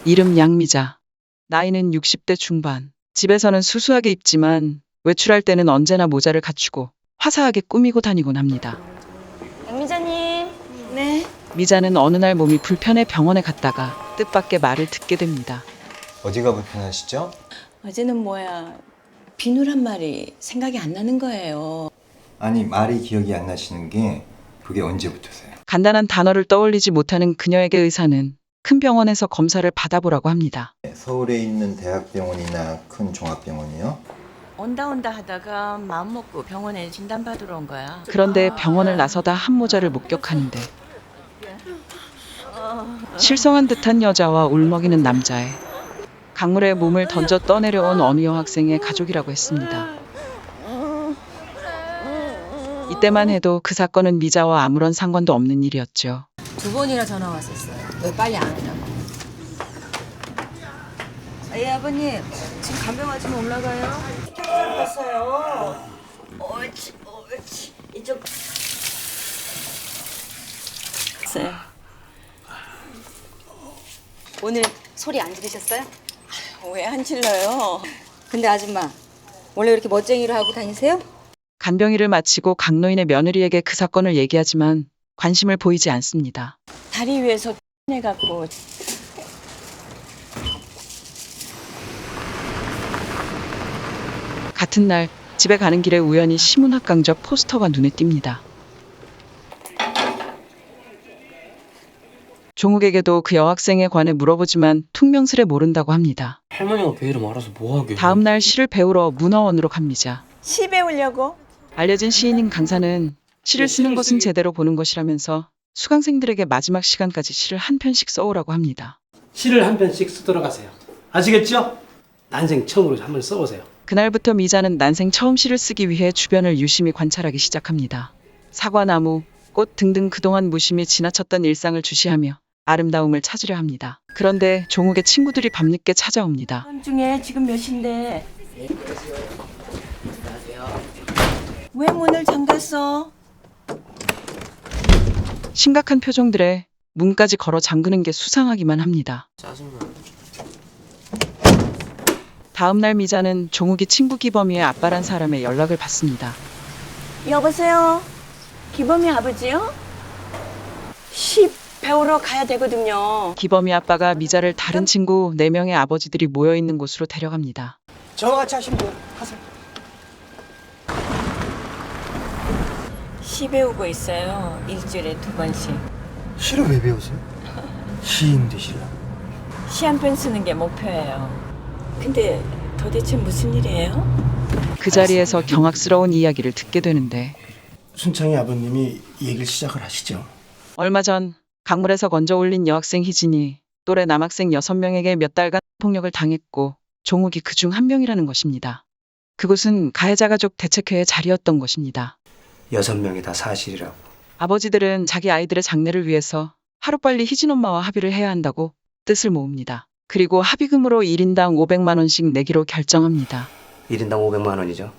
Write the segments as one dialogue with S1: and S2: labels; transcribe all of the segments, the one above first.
S1: 이름 양미자. 나이는 60대 중반. 집에서는 수수하게 입지만 외출할 때는 언제나 모자를 갖추고 화사하게 꾸미고 다니곤 합니다.
S2: 양미자님. 네.
S1: 미자는 어느 날 몸이 불편해 병원에 갔다가 뜻밖의 말을 듣게 됩니다.
S3: 어디가 불편하시죠?
S2: 어제는 뭐야, 비누란 말이 생각이 안 나는 거예요.
S3: 아니, 말이 기억이 안 나시는 게 그게 언제부터세요?
S1: 간단한 단어를 떠올리지 못하는 그녀에게 의사는 큰 병원에서 검사를 받아보라고 합니다.
S3: 서울에 있는 대학병원이나 큰 종합병원이요?
S2: 온다 하다가 마음먹고 병원에 진단받으러 온 거야.
S1: 그런데 병원을 나서다 한 모자를 목격하는데 실성한 듯한 여자와 울먹이는 남자애. 강물에 몸을 던져 떠내려온 어느 여학생의 가족이라고 했습니다. 이때만 해도 그 사건은 미자와 아무런 상관도 없는 일이었죠.
S4: 2번이나 전화 왔었어요. 왜 빨리 안 오냐고.
S2: 예, 아버님. 지금 간병하시면 올라가요. 봤어요. 옳지. 이쪽. 있어요.
S4: 오늘 소리 안 지르셨어요?
S2: 왜 안 질러요?
S4: 근데 아줌마, 원래 이렇게 멋쟁이로 하고 다니세요?
S1: 간병일을 마치고 강노인의 며느리에게 그 사건을 얘기하지만 관심을 보이지 않습니다.
S2: 다리 위에서 해갖고.
S1: 같은 날 집에 가는 길에 우연히 시문학 강좌 포스터가 눈에 띕니다. 종욱에게도 그 여학생에 관해 물어보지만 퉁명스레 모른다고 합니다.
S5: 할머니가 그 이름 알아서 뭐하게.
S1: 다음 날 시를 배우러 문화원으로 갑니다.
S2: 시 배우려고?
S1: 알려진 시인인 강사는 시를 쓰는 것은 제대로 보는 것이라면서 수강생들에게 마지막 시간까지 시를 한 편씩 써오라고 합니다.
S6: 시를 한 편씩 쓰도록 하세요. 아시겠죠? 난생 처음으로 한번 써보세요.
S1: 그날부터 미자는 난생 처음 시를 쓰기 위해 주변을 유심히 관찰하기 시작합니다. 사과나무, 꽃 등등 그동안 무심히 지나쳤던 일상을 주시하며 아름다움을 찾으려 합니다. 그런데 종욱의 친구들이 밤늦게 찾아옵니다.
S2: 중에 지금 몇 시인데? 왜 문을 잠갔어?
S1: 심각한 표정들에 문까지 걸어 잠그는 게 수상하기만 합니다.
S5: 짜증나.
S1: 다음 날 미자는 종욱이 친구 기범이의 아빠란 사람의 연락을 받습니다.
S2: 여보세요? 기범이 아버지요? 시 배우러 가야 되거든요.
S1: 기범이 아빠가 미자를 다른 친구 4명의 아버지들이 모여있는 곳으로 데려갑니다.
S6: 저와 같이 하시면 돼요. 하세요.
S2: 시 배우고 있어요. 일주일에 2번씩.
S7: 시를 왜 배우세요? 시인 되시려고.
S2: 시 한 편 쓰는 게 목표예요. 근데 도대체 무슨 일이에요?
S1: 그 자리에서 경악스러운 이야기를 듣게 되는데
S7: 순창이 아버님이 이 얘기를 시작을 하시죠.
S1: 얼마 전 강물에서 건져 올린 여학생 희진이 또래 남학생 6명에게 몇 달간 폭력을 당했고 종욱이 그 중 한 명이라는 것입니다. 그곳은 가해자 가족 대책회의 자리였던 것입니다.
S7: 6명이 다 사실이라고.
S1: 아버지들은 자기 아이들의 장래를 위해서 하루빨리 희진 엄마와 합의를 해야 한다고 뜻을 모읍니다. 그리고 합의금으로 1인당 500만 원씩 내기로 결정합니다.
S7: 1인당 500만 원이죠.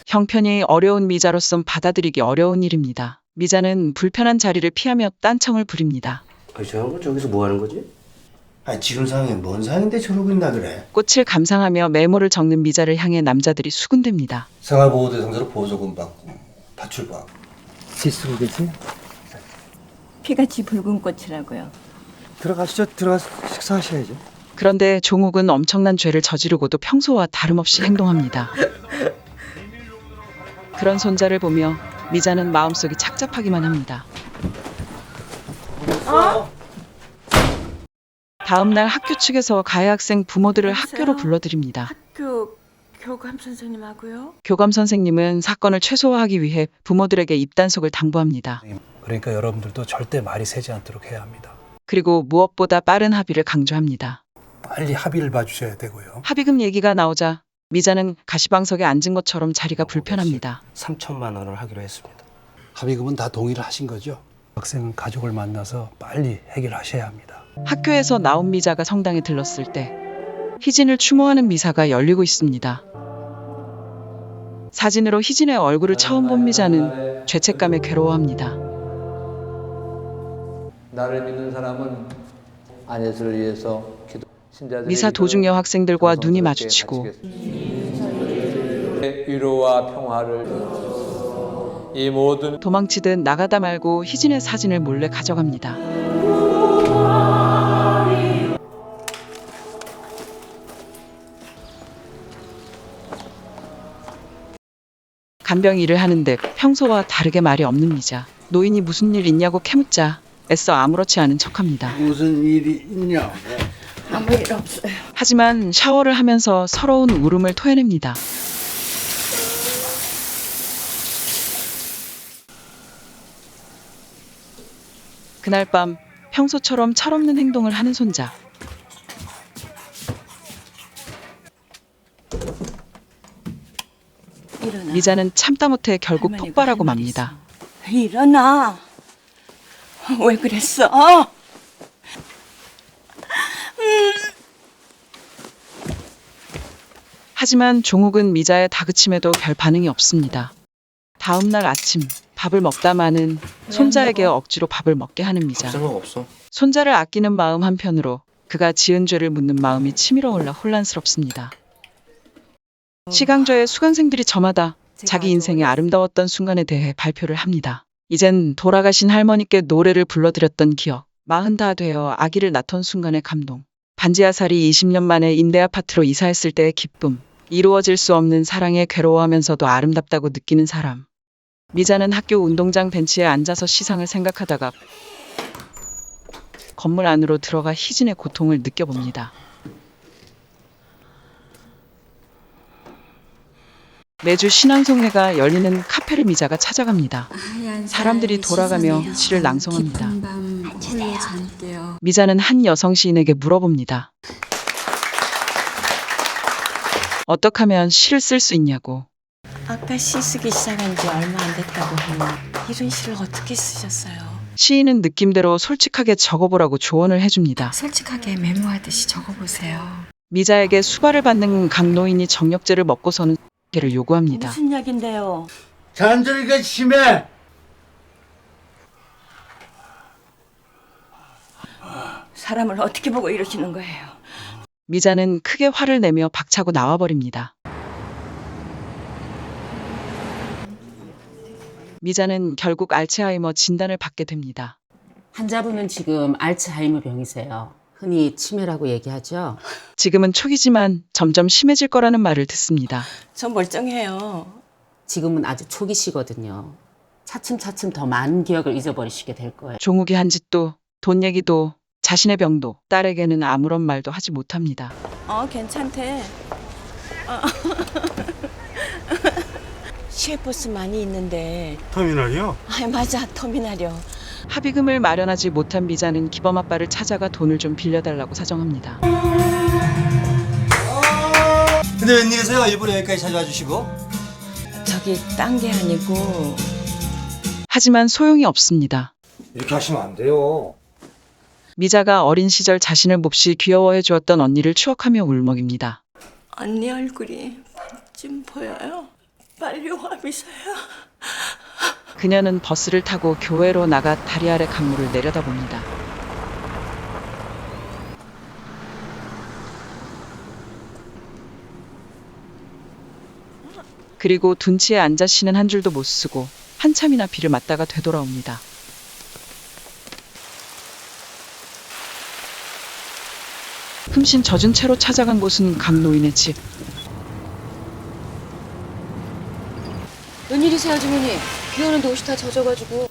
S1: 형편이 어려운 미자로선 받아들이기 어려운 일입니다. 미자는 불편한 자리를 피하며 딴청을 부립니다.
S7: 저 양반 저기서 뭐 하는 거지? 지금 상황이 뭔 상황인데 저러고 있나 그래?
S1: 꽃을 감상하며 메모를 적는 미자를 향해 남자들이 수군댑니다.
S8: 생활보호대상자로 보조금 받고 파출받고.
S7: 시 쓰고 계지?
S2: 피같이 붉은 꽃이라고요.
S7: 들어가시죠. 들어가서 식사하셔야죠.
S1: 그런데 종욱은 엄청난 죄를 저지르고도 평소와 다름없이 행동합니다. 그런 손자를 보며 미자는 마음속이 착잡하기만 합니다. 다음 날 학교 측에서 가해 학생 부모들을 학교로 불러들입니다.
S2: 학교 교감 선생님하고요?
S1: 교감 선생님은 사건을 최소화하기 위해 부모들에게 입단속을 당부합니다.
S6: 그러니까 여러분들도 절대 말이 새지 않도록 해야 합니다.
S1: 그리고 무엇보다 빠른 합의를 강조합니다.
S6: 빨리 합의를 봐주셔야 되고요.
S1: 합의금 얘기가 나오자 미자는 가시방석에 앉은 것처럼 자리가 불편합니다.
S7: 3천만 원을 하기로 했습니다.
S6: 합의금은 다 동의를 하신 거죠? 학생은 가족을 만나서 빨리 해결하셔야 합니다.
S1: 학교에서 나온 미자가 성당에 들렀을 때 희진을 추모하는 미사가 열리고 있습니다. 사진으로 희진의 얼굴을 처음 본 미자는 죄책감에 괴로워합니다.
S9: 나를 믿는 사람은 아내를 위해서
S1: 미사 도중 여학생들과 눈이 마주치고
S9: 위로와 평화를 이 모든
S1: 도망치듯 나가다 말고 희진의 사진을 몰래 가져갑니다. 간병 일을 하는데 평소와 다르게 말이 없는 미자. 노인이 무슨 일 있냐고 캐묻자 애써 아무렇지 않은 척합니다.
S6: 무슨 일이 있냐?
S2: 아무 일 없어요.
S1: 하지만 샤워를 하면서 서러운 울음을 토해냅니다. 그날 밤 평소처럼 철없는 행동을 하는 손자.
S2: 일어나.
S1: 미자는 참다 못해 결국
S2: 할머니가
S1: 폭발하고
S2: 할 말이
S1: 맙니다.
S2: 있어. 일어나. 왜 그랬어?
S1: 하지만 종욱은 미자의 다그침에도 별 반응이 없습니다. 다음 날 아침 밥을 먹다 마는 손자에게 억지로 밥을 먹게 하는 미자.
S5: 생각 없어.
S1: 손자를 아끼는 마음 한편으로 그가 지은 죄를 묻는 마음이 치밀어 올라 혼란스럽습니다. 시강저의 수강생들이 저마다 자기 인생의 아름다웠던 순간에 대해 발표를 합니다. 이젠 돌아가신 할머니께 노래를 불러드렸던 기억, 40다 되어 아기를 낳던 순간의 감동, 반지하살이 20년 만에 임대 아파트로 이사했을 때의 기쁨, 이루어질 수 없는 사랑에 괴로워하면서도 아름답다고 느끼는 사람. 미자는 학교 운동장 벤치에 앉아서 시상을 생각하다가 건물 안으로 들어가 희진의 고통을 느껴봅니다. 매주 신앙송회가 열리는 카페를 미자가 찾아갑니다. 사람들이 돌아가며 시를 낭송합니다. 미자는 한 여성 시인에게 물어봅니다. 어떻게 하면 시를 쓸 수 있냐고.
S2: 아까 시 쓰기 시작한 지 얼마 안 됐다고 하니 이런 시를 어떻게 쓰셨어요?
S1: 시인은 느낌대로 솔직하게 적어보라고 조언을 해줍니다.
S2: 솔직하게 메모하듯이 적어보세요.
S1: 미자에게 수발을 받는 강노인이 정력제를 먹고서는 를 요구합니다.
S2: 무슨 약인데요?
S7: 잔소리가 심해.
S2: 사람을 어떻게 보고 이러시는 거예요?
S1: 미자는 크게 화를 내며 박차고 나와버립니다. 미자는 결국 알츠하이머 진단을 받게 됩니다.
S10: 환자분은 지금 알츠하이머 병이세요. 흔히 치매라고 얘기하죠.
S1: 지금은 초기지만 점점 심해질 거라는 말을 듣습니다.
S2: 저 멀쩡해요.
S10: 지금은 아주 초기시거든요. 차츰차츰 더 많은 기억을 잊어버리시게 될 거예요.
S1: 종욱이 한 짓도 돈 얘기도 자신의 병도 딸에게는 아무런 말도 하지 못합니다.
S2: 괜찮대. 시외버스 많이 있는데.
S6: 터미널이요?
S2: 맞아, 터미널이요.
S1: 합의금을 마련하지 못한 미자는 기범 아빠를 찾아가 돈을 좀 빌려달라고 사정합니다.
S8: 근데 웬일이세요? 일부러 여기까지 찾아와 주시고.
S2: 저기 딴 게 아니고.
S1: 하지만 소용이 없습니다.
S8: 이렇게 하시면 안 돼요.
S1: 미자가 어린 시절 자신을 몹시 귀여워해 주었던 언니를 추억하며 울먹입니다.
S2: 언니 얼굴이 반쯤 보여요. 빨리 와, 미서야.
S1: 그녀는 버스를 타고 교회로 나가 다리 아래 강물을 내려다봅니다. 그리고 둔치에 앉아 쉬는 한 줄도 못 쓰고 한참이나 비를 맞다가 되돌아옵니다. 흠씬 젖은 채로 찾아간 곳은 강노인의 집.
S4: 웬일이세요, 아주머니? 비 오는데 옷이 다 젖어가지고.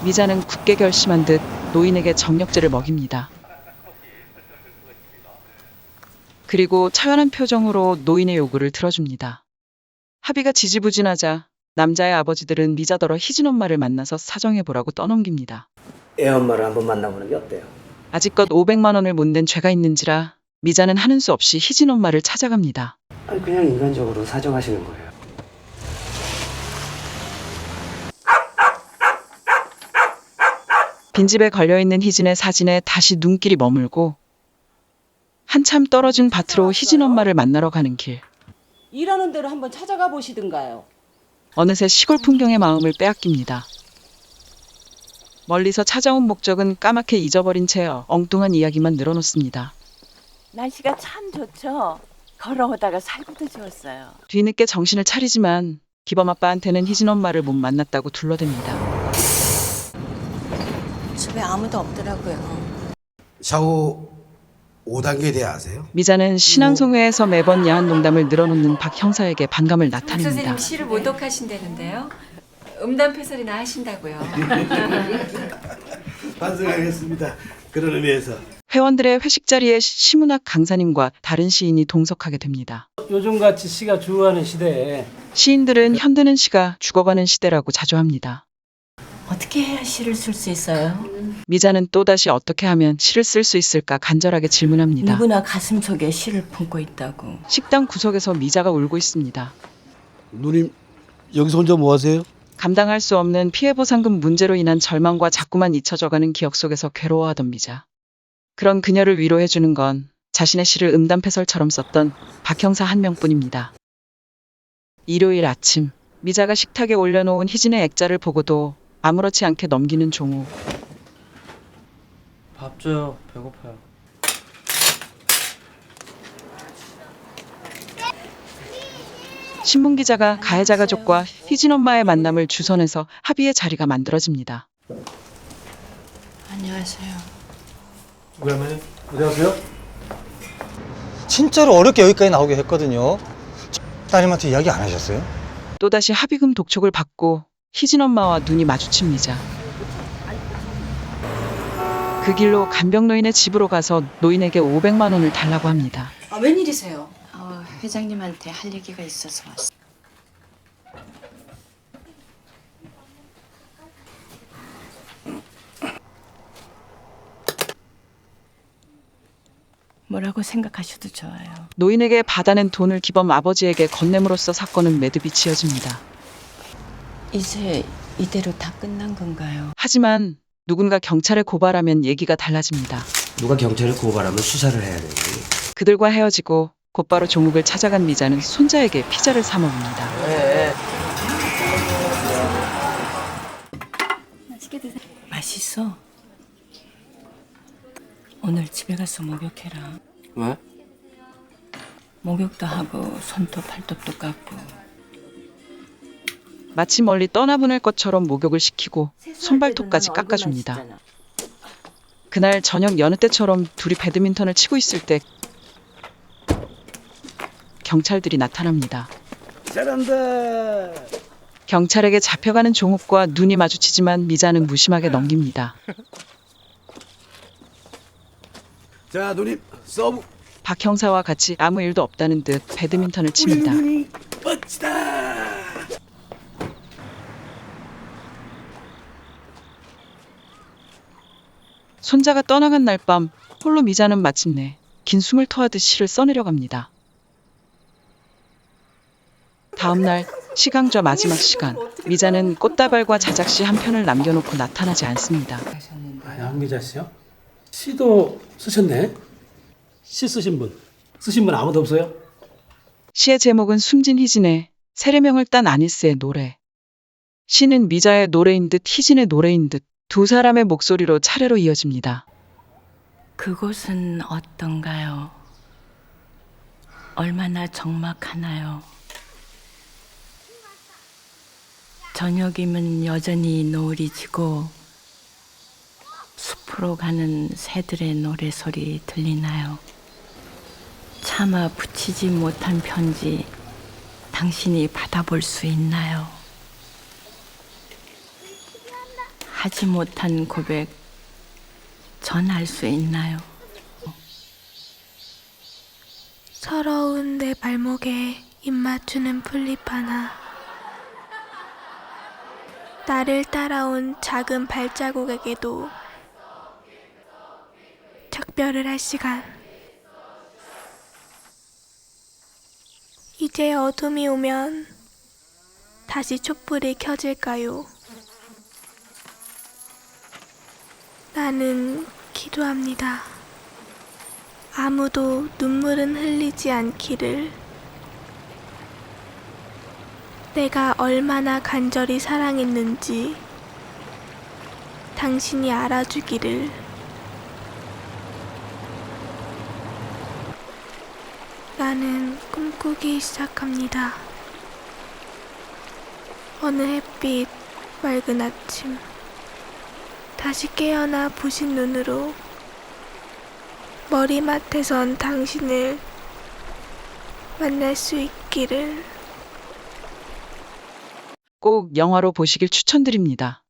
S1: 미자는 굳게 결심한 듯 노인에게 정력제를 먹입니다. 그리고 차연한 표정으로 노인의 요구를 들어줍니다. 합의가 지지부진하자 남자의 아버지들은 미자더러 희진 엄마를 만나서 사정해보라고 떠넘깁니다.
S7: 애 엄마를 한번 만나보는 게 어때요?
S1: 아직껏 500만 원을 못 낸 죄가 있는지라 미자는 하는 수 없이 희진 엄마를 찾아갑니다.
S7: 아니 그냥 인간적으로 사정하시는 거예요.
S1: 빈집에 걸려있는 희진의 사진에 다시 눈길이 머물고 한참 떨어진 밭으로 희진 엄마를 만나러 가는 길.
S10: 일하는 대로 한번 찾아가 보시든가요.
S1: 어느새 시골 풍경의 마음을 빼앗깁니다. 멀리서 찾아온 목적은 까맣게 잊어버린 채 엉뚱한 이야기만 늘어놓습니다.
S2: 날씨가 참 좋죠. 걸어오다가 살구도 주웠어요.
S1: 뒤늦게 정신을 차리지만 기범 아빠한테는 희진 엄마를 못 만났다고 둘러댑니다.
S4: 집에 아무도 없더라고요.
S7: 샤워 5단계에 대해 아세요?
S1: 미자는 신앙송회에서 매번 야한 농담을 늘어놓는 박 형사에게 반감을 나타냅니다.
S4: 선생님 시를 모독하신다는데요. 음담패설이나 하신다고요.
S7: 반성하겠습니다. 그런 의미에서.
S1: 회원들의 회식 자리에 시문학 강사님과 다른 시인이 동석하게 됩니다.
S6: 요즘같이 시가 주어하는 시대에
S1: 시인들은 현대는 시가 죽어가는 시대라고 자조합니다.
S2: 어떻게 해야 시를 쓸 수 있어요?
S1: 미자는 또다시 어떻게 하면 시를 쓸 수 있을까 간절하게 질문합니다.
S2: 누구나 가슴 속에 시를 품고 있다고.
S1: 식당 구석에서 미자가 울고 있습니다.
S7: 누님 여기서 혼자 뭐 하세요?
S1: 감당할 수 없는 피해보상금 문제로 인한 절망과 자꾸만 잊혀져가는 기억 속에서 괴로워하던 미자. 그런 그녀를 위로해주는 건 자신의 시를 음담패설처럼 썼던 박 형사 한 명뿐입니다. 일요일 아침, 미자가 식탁에 올려놓은 희진의 액자를 보고도 아무렇지 않게 넘기는 종우.
S5: 밥 줘요. 배고파요.
S1: 신문기자가 가해자 가족과 희진 엄마의 만남을 주선해서 합의의 자리가 만들어집니다.
S2: 안녕하세요.
S8: 그러면 안녕하세요.
S11: 진짜로 어렵게 여기까지 나오게 했거든요. 따님한테 이야기 안 하셨어요?
S1: 또다시 합의금 독촉을 받고 희진 엄마와 눈이 마주친 미자. 그 길로 간병 노인의 집으로 가서 노인에게 500만 원을 달라고 합니다.
S4: 아, 웬일이세요?
S2: 회장님한테 할 얘기가 있어서 왔어. 뭐라고 생각하셔도 좋아요.
S1: 노인에게 받아낸 돈을 기범 아버지에게 건네므로써 사건은 매듭이 지어집니다.
S2: 이제 이대로 다 끝난 건가요?
S1: 하지만 누군가 경찰에 고발하면 얘기가 달라집니다.
S7: 누가 경찰에 고발하면 수사를 해야 되니?
S1: 그들과 헤어지고 곧바로 종욱을 찾아간 미자는 손자에게 피자를 사 먹습니다.
S2: 맛있어. 오늘 집에 가서 목욕해라.
S5: 왜?
S2: 목욕도 하고 손톱 발톱도 깎고.
S1: 마치 멀리 떠나보낼 것처럼 목욕을 시키고 손발톱까지 깎아줍니다. 그날 저녁 여느 때처럼 둘이 배드민턴을 치고 있을 때 경찰들이 나타납니다.
S7: 잘한다.
S1: 경찰에게 잡혀가는 종욱과 눈이 마주치지만 미자는 무심하게 넘깁니다.
S7: 자 누님 서브.
S1: 박 형사와 같이 아무 일도 없다는 듯 배드민턴을 칩니다.
S7: 멋지다.
S1: 손자가 떠나간 날 밤 홀로 미자는 마침내 긴 숨을 토하듯 시를 써내려갑니다. 다음 날 시강좌 마지막 시간, 미자는 꽃다발과 자작시 한 편을 남겨놓고 나타나지 않습니다.
S6: 양미자 씨요? 시도 쓰셨네? 시 쓰신 분? 쓰신 분 아무도 없어요?
S1: 시의 제목은 숨진 희진의 세례명을 딴 아니스의 노래. 시는 미자의 노래인 듯 희진의 노래인 듯 두 사람의 목소리로 차례로 이어집니다.
S2: 그곳은 어떤가요? 얼마나 적막하나요? 저녁이면 여전히 노을이 지고 숲으로 가는 새들의 노래소리 들리나요? 차마 붙이지 못한 편지 당신이 받아볼 수 있나요? 하지 못한 고백 전할 수 있나요?
S12: 서러운 내 발목에 입 맞추는 풀잎 하나, 나를 따라온 작은 발자국에게도 작별을 할 시간. 이제 어둠이 오면 다시 촛불이 켜질까요? 나는 기도합니다. 아무도 눈물은 흘리지 않기를. 내가 얼마나 간절히 사랑했는지 당신이 알아주기를. 나는 꿈꾸기 시작합니다. 어느 햇빛 맑은 아침, 다시 깨어나 부신 눈으로 머리맡에선 당신을 만날 수 있기를.
S1: 꼭 영화로 보시길 추천드립니다.